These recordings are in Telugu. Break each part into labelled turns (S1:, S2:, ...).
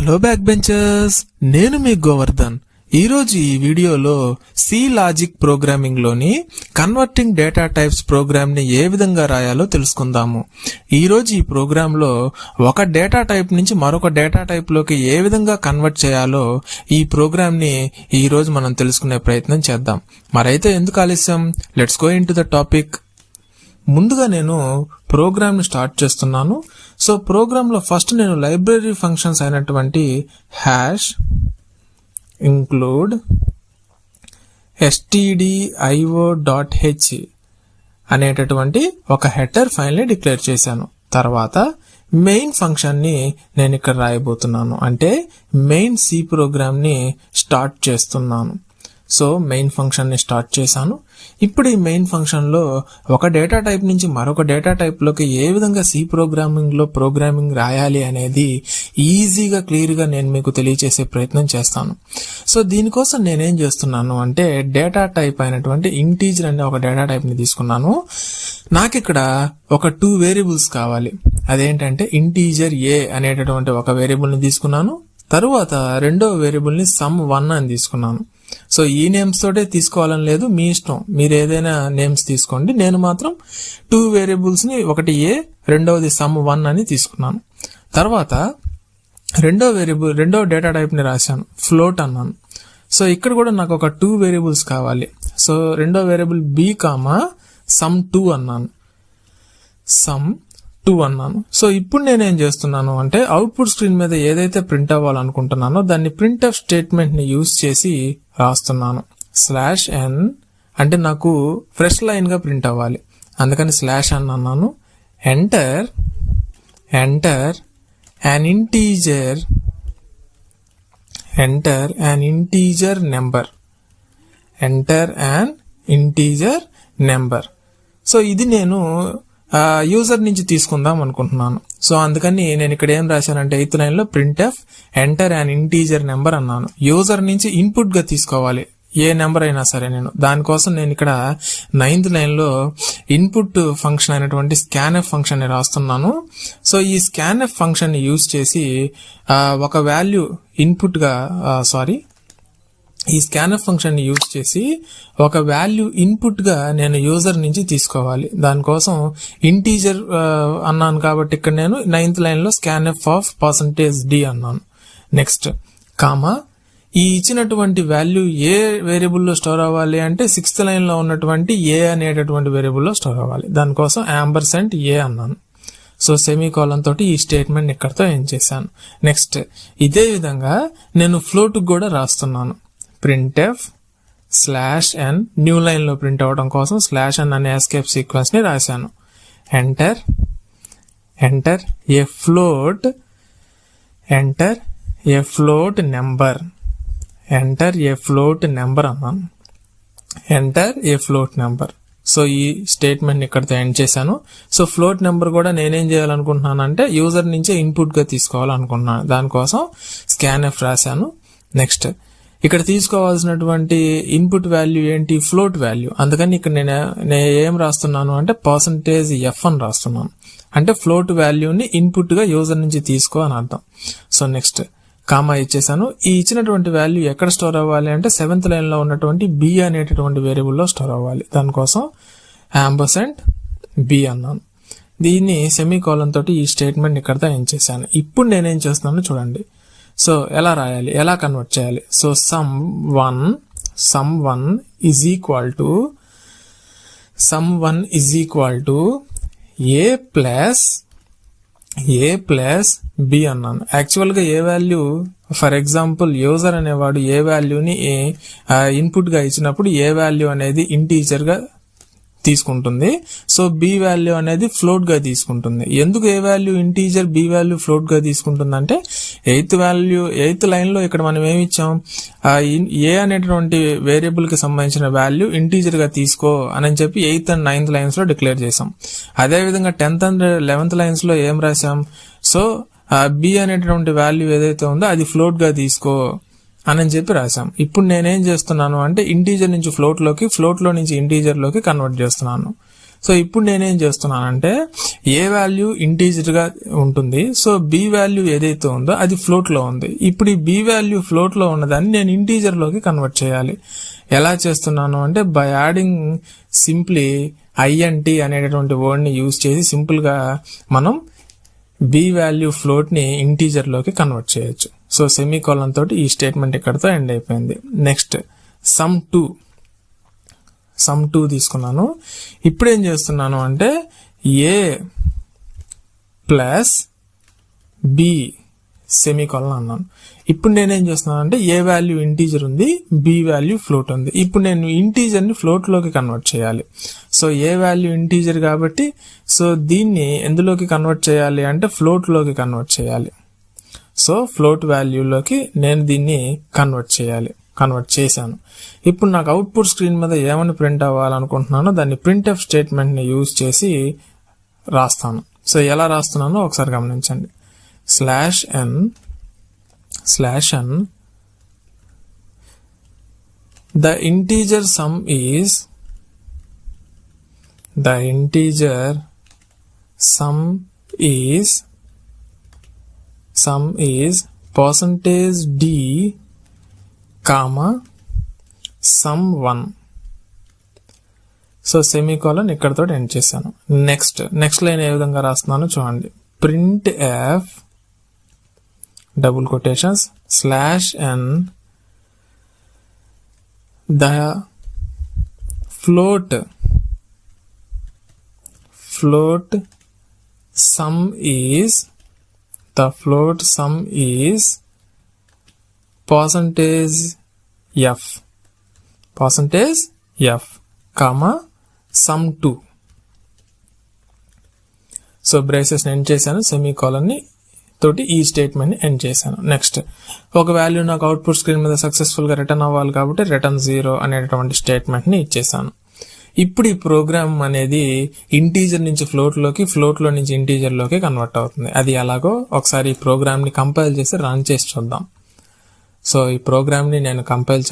S1: హలో బ్యాక్ బెంచర్స్, నేను మీ గోవర్ధన్. ఈరోజు ఈ వీడియోలో సి లాజిక్ ప్రోగ్రామింగ్ లోని కన్వర్టింగ్ డేటా టైప్స్ ప్రోగ్రామ్ ని ఏ విధంగా రాయాలో తెలుసుకుందాము. ఈరోజు ఈ ప్రోగ్రామ్ లో ఒక డేటా టైప్ నుంచి మరొక డేటా టైప్ లోకి ఏ విధంగా కన్వర్ట్ చేయాలో ఈ ప్రోగ్రామ్ ని ఈ రోజు మనం తెలుసుకునే ప్రయత్నం చేద్దాం. మరైతే ఎందుకు ఆలస్యం, let's go in to the topic. ముందుగా నేను ప్రోగ్రామ్ ని స్టార్ట్ చేస్తున్నాను. సో ప్రోగ్రామ్ లో ఫస్ట్ నేను లైబ్రరీ ఫంక్షన్స్ అయినటువంటి హ్యాష్ ఇంక్లూడ్ stdio.h అనేటటువంటి ఒక హెడర్ ఫైల్ ని డిక్లేర్ చేశాను. తర్వాత మెయిన్ ఫంక్షన్ ని నేను ఇక్కడ రాయబోతున్నాను, అంటే మెయిన్ సి ప్రోగ్రామ్ ని స్టార్ట్ చేస్తున్నాను. సో మెయిన్ ఫంక్షన్ ని స్టార్ట్ చేశాను. ఇప్పుడు ఈ మెయిన్ ఫంక్షన్ లో ఒక డేటా టైప్ నుంచి మరొక డేటా టైప్ లోకి ఏ విధంగా సి ప్రోగ్రామింగ్ లో ప్రోగ్రామింగ్ రాయాలి అనేది ఈజీగా క్లియర్ గా నేను మీకు తెలియజేసే ప్రయత్నం చేస్తాను. సో దీనికోసం నేనేం చేస్తున్నాను అంటే డేటా టైప్ అయినటువంటి ఇంటీజర్ అనే ఒక డేటా టైప్ ని తీసుకున్నాను. నాకు ఇక్కడ ఒక 2 వేరియబుల్స్ కావాలి. అదేంటంటే ఇంటీజర్ ఏ అనేటటువంటి ఒక వేరియబుల్ ని తీసుకున్నాను. తరువాత రెండవ వేరియబుల్ ని sum1 అని తీసుకున్నాను. సో ఈ నేమ్స్ తోటే తీసుకోవాలని లేదు, మీ ఇష్టం, మీరు ఏదైనా నేమ్స్ తీసుకోండి. నేను మాత్రం 2 వేరియబుల్స్ ని, ఒకటి ఏ, రెండవది sum1 అని తీసుకున్నాను. తర్వాత రెండవ డేటా టైప్ ని రాశాను, ఫ్లోట్ అన్నాను. సో ఇక్కడ కూడా నాకు ఒక 2 వేరియబుల్స్ కావాలి. సో రెండో వేరియబుల్ బి కామా sum2 అన్నాను, sum2 అన్నాను. సో ఇప్పుడు నేనేం చేస్తున్నాను అంటే అవుట్పుట్ స్క్రీన్ మీద ఏదైతే ప్రింట్ అవ్వాలనుకుంటున్నానో దాన్ని ప్రింట్ఎఫ్ స్టేట్మెంట్ ని యూజ్ చేసి రాస్తున్నాను. /n అంటే నాకు ఫ్రెష్ లైన్ గా ప్రింట్ అవ్వాలి, అందుకని /n అన్నాను. Enter an integer number. So ఇది నేను యూజర్ నుంచి తీసుకుందాం అనుకుంటున్నాను. సో అందుకని నేను ఇక్కడ ఏం రాశానంటే 8th లైన్ లో printf enter an integer number అన్నాను. యూజర్ నుంచి ఇన్పుట్ గా తీసుకోవాలి ఏ నెంబర్ అయినా సరే. దానికోసం నేను ఇక్కడ 9th లైన్ లో ఇన్పుట్ ఫంక్షన్ అయినటువంటి scanf ఫంక్షన్ ని రాస్తున్నాను. సో ఈ scanf ఫంక్షన్ ని యూజ్ చేసి ఒక వాల్యూ ఇన్పుట్ గా ఈ scanf ఫంక్షన్ ని యూజ్ చేసి ఒక వాల్యూ ఇన్పుట్ గా నేను యూజర్ నుంచి తీసుకోవాలి. దానికోసం ఇంటీజర్ అన్నాను కాబట్టి ఇక్కడ నేను 9th లైన్ లో scanf ఆఫ్ %d అన్నాను. నెక్స్ట్ కామా ఈ ఇచ్చినటువంటి వాల్యూ ఏ వేరియబుల్ లో స్టోర్ అవ్వాలి అంటే 6th లైన్ లో ఉన్నటువంటి ఏ అనేటటువంటి వేరియబుల్ లో స్టోర్ అవ్వాలి. దానికోసం &a అన్నాను. సో సెమీకోలన్ తోటి ఈ స్టేట్మెంట్ ఇక్కడతో ఏం చేశాను. నెక్స్ట్ ఇదే విధంగా నేను ఫ్లోట్ కూడా రాస్తున్నాను. printf /n న్యూ లైన్ లో ప్రింట్ అవడం కోసం /n అనే ఎస్కేప్ సీక్వెన్స్ ని రాశాను. ఎంటర్ ఏ ఫ్లోట్ నెంబర్ అన్నాను. Enter a float number. So ఈ స్టేట్మెంట్ ఇక్కడతో ఎండ్ చేశాను. సో ఫ్లోట్ నెంబర్ కూడా నేనేం చేయాలనుకుంటున్నాను అంటే యూజర్ నుంచే ఇన్పుట్ గా తీసుకోవాలనుకుంటున్నాను. దానికోసం scanf రాశాను. నెక్స్ట్ ఇక్కడ తీసుకోవాల్సినటువంటి ఇన్పుట్ వాల్యూ ఏంటి, ఫ్లోట్ వాల్యూ. అందుకని ఇక్కడ నేను ఏం రాస్తున్నాను అంటే %f అని రాస్తున్నాను, అంటే ఫ్లోట్ వాల్యూని ఇన్పుట్ గా యూజర్ నుంచి తీసుకో అని అర్థం. సో నెక్స్ట్ కామా ఇచ్చేసాను. ఈ ఇచ్చినటువంటి వాల్యూ ఎక్కడ స్టోర్ అవ్వాలి అంటే 7th లైన్ లో ఉన్నటువంటి b అనేటటువంటి వేరియబుల్ లో స్టోర్ అవ్వాలి. దానికోసం $b అన్నాను. దీన్ని సెమీకోలన్ తోటి ఈ స్టేట్మెంట్ ఇక్కడతో ఏం చేశాను. ఇప్పుడు నేనేం చేస్తున్నాను చూడండి. సో ఎలా రాయాలి, ఎలా కన్వర్ట్ చేయాలి. So sum1 is equal to a plus b అన్నాను. యాక్చువల్ గా ఏ వాల్యూ, ఫర్ ఎగ్జాంపుల్ యూజర్ అనేవాడు ఏ వాల్యూని ఇన్పుట్ గా ఇచ్చినప్పుడు ఏ వాల్యూ అనేది ఇంటీజర్ గా తీసుకుంటుంది. సో బి వాల్యూ అనేది ఫ్లోట్ గా తీసుకుంటుంది. ఎందుకు A value integer, B value float గా తీసుకుంటుంది అంటే 8th లైన్ లో ఇక్కడ మనం ఏమి ఇచ్చాం, ఏ అనేటువంటి వేరియబుల్ కి సంబంధించిన వాల్యూ ఇంటీజర్ గా తీసుకో అని చెప్పి 8th and 9th లైన్స్ లో డిక్లేర్ చేసాం. అదే విధంగా 10th and 11th లైన్స్ లో ఏం రాసాం, సో బి అనేటువంటి వాల్యూ ఏదైతే ఉందో అది ఫ్లోట్ గా తీసుకో అని చెప్పి రాసాం. ఇప్పుడు నేనేం చేస్తున్నాను అంటే ఇంటీజర్ నుంచి ఫ్లోట్ లోకి, ఫ్లోట్ లో నుంచి ఇంటీజర్ లోకి కన్వర్ట్ చేస్తున్నాను. సో ఇప్పుడు నేనేం చేస్తున్నానంటే ఏ వాల్యూ ఇంటీజర్ గా ఉంటుంది, సో బి వాల్యూ ఏదైతే ఉందో అది ఫ్లోట్ లో ఉంది. ఇప్పుడు ఈ బి వాల్యూ ఫ్లోట్ లో ఉన్నదాన్ని నేను ఇంటీజర్ లోకి కన్వర్ట్ చేయాలి. ఎలా చేస్తున్నాను అంటే బై యాడింగ్ సింప్లీ INT అనేటటువంటి వర్డ్ ని యూజ్ చేసి సింపుల్ గా మనం బి వాల్యూ ఫ్లోట్ ని ఇంటీజర్ లోకి కన్వర్ట్ చేయొచ్చు. సో సెమీకోలన్ తోటి ఈ స్టేట్మెంట్ ఇక్కడతో ఎండ్ అయిపోయింది. నెక్స్ట్ సమ్ 2 తీసుకున్నాను. ఇప్పుడు ఏం చేస్తున్నాను అంటే ఏ ప్లస్ బి సెమీకోలన్ అన్నాను. ఇప్పుడు నేనేం చేస్తున్నాను అంటే ఏ వాల్యూ ఇంటీజర్ ఉంది, బి వాల్యూ ఫ్లోట్ ఉంది. ఇప్పుడు నేను ఇంటీజర్ ని ఫ్లోట్ లోకి కన్వర్ట్ చేయాలి. సో ఏ వాల్యూ ఇంటీజర్ కాబట్టి సో దీన్ని ఎందులోకి కన్వర్ట్ చేయాలి అంటే ఫ్లోట్ లోకి కన్వర్ట్ చేయాలి. సో ఫ్లోట్ వాల్యూలోకి నేను దీన్ని కన్వర్ట్ చేశాను. ఇప్పుడు నాకు అవుట్పుట్ స్క్రీన్ మీద ఏమని ప్రింట్ అవ్వాలనుకుంటున్నానో దాన్ని printf స్టేట్మెంట్ ని యూజ్ చేసి రాస్తాను. సో ఎలా రాస్తున్నానో ఒకసారి గమనించండి. /n the integer sum is percentage d comma sum1. So semicolon ఇక్కడతో ఎండ్ చేశాను. నెక్స్ట్ లైన్ ఏ విధంగా రాస్తున్నాను చూడండి. printf double quotations /n the float sum is percentage f comma sum2. So braces end చేశాను, సెమీకోలన్ ని తోటి ఈ స్టేట్మెంట్ ని ఎండ్ చేశాను. నెక్స్ట్ ఒక వాల్యూ నాకు అవుట్పుట్ స్క్రీన్ మీద సక్సెస్ఫుల్ గా రిటర్న్ అవ్వాలి కాబట్టి రిటర్న్ 0 అనేటువంటి స్టేట్మెంట్ ని ఇచ్చేసాను. ఇప్పుడు ఈ ప్రోగ్రామ్ అనేది ఇంటీజర్ నుంచి ఫ్లోట్ లో నుంచి ఇంటీజర్ లోకి కన్వర్ట్ అవుతుంది. అది ఎలాగో ఒకసారి ఈ ప్రోగ్రామ్ ని కంపైల్ చేసి రన్ చేసి చూద్దాం. సో ఈ ప్రోగ్రామ్ ని నేను కంపైల్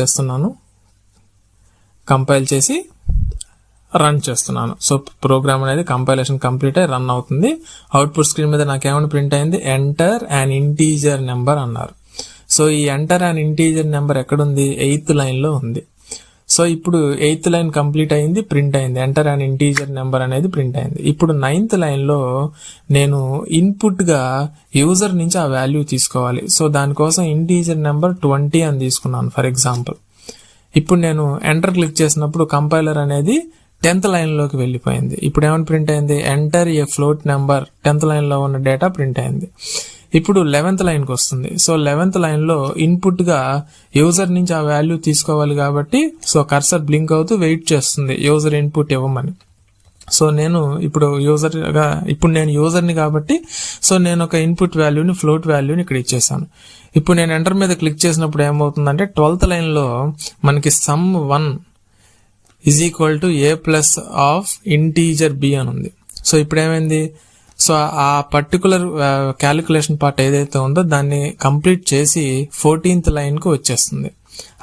S1: చేసి రన్ చేస్తున్నాను. సో ప్రోగ్రామ్ అనేది కంపైలేషన్ కంప్లీట్ అయి రన్ అవుతుంది. అవుట్పుట్ స్క్రీన్ మీద నాకేమైనా ప్రింట్ అయింది, ఎంటర్ అండ్ ఇంటీజర్ నెంబర్ అన్నారు. సో ఈ ఎంటర్ అండ్ ఇంటీజర్ నెంబర్ ఎక్కడుంది, 8th లైన్ లో ఉంది. సో ఇప్పుడు 8th లైన్ కంప్లీట్ అయింది, ప్రింట్ అయింది, ఎంటర్ అండ్ ఇంటీజర్ నెంబర్ అనేది ప్రింట్ అయింది. ఇప్పుడు 9th లైన్ లో నేను ఇన్పుట్ గా యూజర్ నుంచి ఆ వాల్యూ తీసుకోవాలి. సో దానికోసం ఇంటీజర్ నెంబర్ 20 అని తీసుకున్నాను ఫర్ ఎగ్జాంపుల్. ఇప్పుడు నేను ఎంటర్ క్లిక్ చేసినప్పుడు కంపైలర్ అనేది 10th లైన్ లోకి వెళ్ళిపోయింది. ఇప్పుడు ఏమైనా ప్రింట్ అయింది, enter a float number, 10th line లో ఉన్న డేటా ప్రింట్ అయింది. ఇప్పుడు 11th లైన్ కి వస్తుంది. సో 11th లైన్ లో ఇన్పుట్ గా యూజర్ నుంచి ఆ వాల్యూ తీసుకోవాలి కాబట్టి సో కర్సర్ బ్లింక్ అవుతూ వెయిట్ చేస్తుంది యూజర్ ఇన్పుట్ ఇవ్వమని. సో నేను ఇప్పుడు యూజర్ ని కాబట్టి సో నేను ఒక ఇన్పుట్ వాల్యూని ఫ్లోట్ వాల్యూని ఇక్కడ ఇచ్చేసాను. ఇప్పుడు నేను ఎంటర్ మీద క్లిక్ చేసినప్పుడు ఏమవుతుందంటే 12th లైన్ లో మనకి sum1 is equal to a plus of integer b అని ఉంది. సో ఇప్పుడు ఏమైంది, సో ఆ పర్టికులర్ క్యాలిక్యులేషన్ పార్ట్ ఏదైతే ఉందో దాన్ని కంప్లీట్ చేసి 14th లైన్ కు వచ్చేస్తుంది.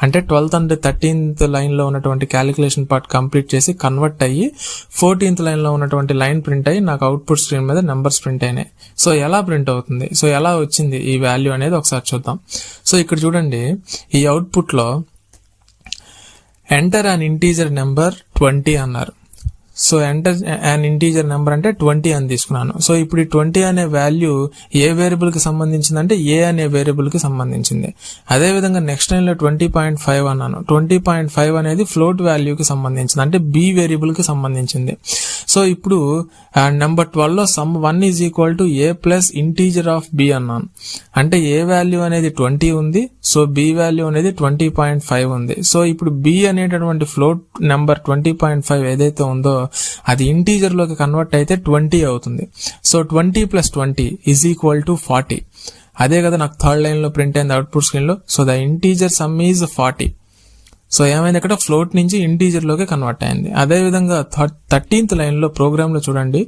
S1: అంటే 12th and 13th లైన్ లో ఉన్నటువంటి క్యాలిక్యులేషన్ పార్ట్ కంప్లీట్ చేసి కన్వర్ట్ అయ్యి 14th లైన్ లో ఉన్నటువంటి లైన్ ప్రింట్ అయ్యి నాకు అవుట్పుట్ స్క్రీన్ మీద నెంబర్స్ ప్రింట్ అయినాయి. సో ఎలా ప్రింట్ అవుతుంది, సో ఎలా వచ్చింది ఈ వాల్యూ అనేది ఒకసారి చూద్దాం. సో ఇక్కడ చూడండి, ఈ అవుట్పుట్ లో ఎంటర్ అన్ ఇంటీజర్ నెంబర్ 20 అన్నారు. సో ఎంటర్ అన్ ఇంటీజర్ నెంబర్ అంటే 20 అని తీసుకున్నాను. సో ఇప్పుడు ఈ 20 అనే వాల్యూ ఏ వేరియబుల్ కి సంబంధించింది అంటే ఏ అనే వేరియబుల్ కి సంబంధించింది. అదే విధంగా నెక్స్ట్ లైన్ లో 20.5 అన్నాను. 20.5 అనేది ఫ్లోట్ వాల్యూకి సంబంధించింది, అంటే బి వేరియబుల్ కి సంబంధించింది. సో ఇప్పుడు నెంబర్ 12 లో sum1 is equal to a plus integer of b అన్నాను. అంటే ఏ వాల్యూ అనేది 20 ఉంది, సో బి వాల్యూ అనేది 20.5 ఉంది. సో ఇప్పుడు బి అనేటటువంటి ఫ్లోట్ నెంబర్ 20.5 ఏదైతే ఉందో అది ఇంటీజర్ లోకి కన్వర్ట్ అయితే 20 అవుతుంది. So 20 + 20 is equal to 40. అదే కదా నాకు 3rd లైన్ లో ప్రింట్ అయింది అవుట్పుట్ స్క్రీన్ లో. So the integer some is 40. So ఏమైంది, ఇక్కడ ఫ్లోట్ నుంచి ఇంటీజర్ లోకి కన్వర్ట్ అయింది. అదే విధంగా 13th లైన్ లో ప్రోగ్రామ్ లో చూడండి,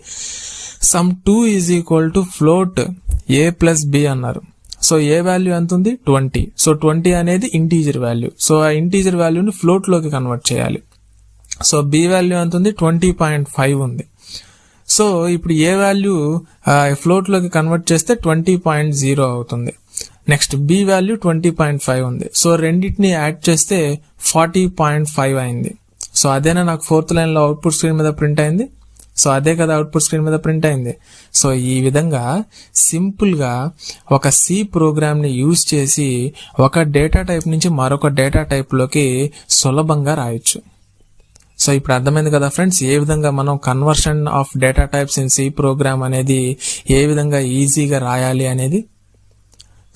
S1: sum2 is equal to float a plus b అన్నారు. సో ఏ వాల్యూ ఎంత ఉంది, 20. సో 20 అనేది ఇంటీజర్ వాల్యూ. సో ఆ ఇంటీజర్ వాల్యూని ఫ్లోట్ లోకి కన్వర్ట్ చేయాలి. సో బి వాల్యూ ఎంత ఉంది, 20.5 ఉంది. సో ఇప్పుడు ఏ వాల్యూ ఫ్లోట్ లోకి కన్వర్ట్ చేస్తే 20.0 అవుతుంది. నెక్స్ట్ బి వాల్యూ 20.5 ఉంది. సో రెండింటిని యాడ్ చేస్తే 40.5 అయింది. సో అదేనా నాకు ఫోర్త్ లైన్ లో అవుట్పుట్ స్క్రీన్ మీద ప్రింట్ అయింది. సో అదే కదా అవుట్పుట్ స్క్రీన్ మీద ప్రింట్ అయింది. సో ఈ విధంగా సింపుల్ గా ఒక సి ప్రోగ్రామ్ ని యూజ్ చేసి ఒక డేటా టైప్ నుంచి మరొక డేటా టైప్ లోకి సులభంగా రాయొచ్చు. సో ఇప్పుడు అర్థమైంది కదా ఫ్రెండ్స్, ఏ విధంగా మనం conversion of data types in C program అనేది ఏ విధంగా ఈజీగా రాయాలి అనేది.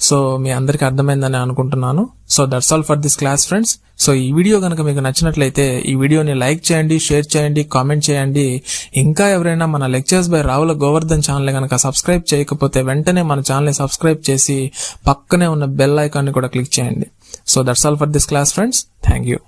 S1: సో మీ అందరికి అర్థమైందని అనుకుంటున్నాను. So that's all for this class friends. So ఈ వీడియో కనుక మీకు నచ్చినట్లయితే ఈ వీడియోని లైక్ చేయండి, షేర్ చేయండి, కామెంట్ చేయండి. ఇంకా ఎవరైనా మన lectures by Ravula Govardhan channel కనుక సబ్స్క్రైబ్ చేయకపోతే వెంటనే మన ఛానల్ని సబ్స్క్రైబ్ చేసి పక్కనే ఉన్న బెల్ ఐకాన్ని కూడా క్లిక్ చేయండి. So that's all for this class friends. Thank you.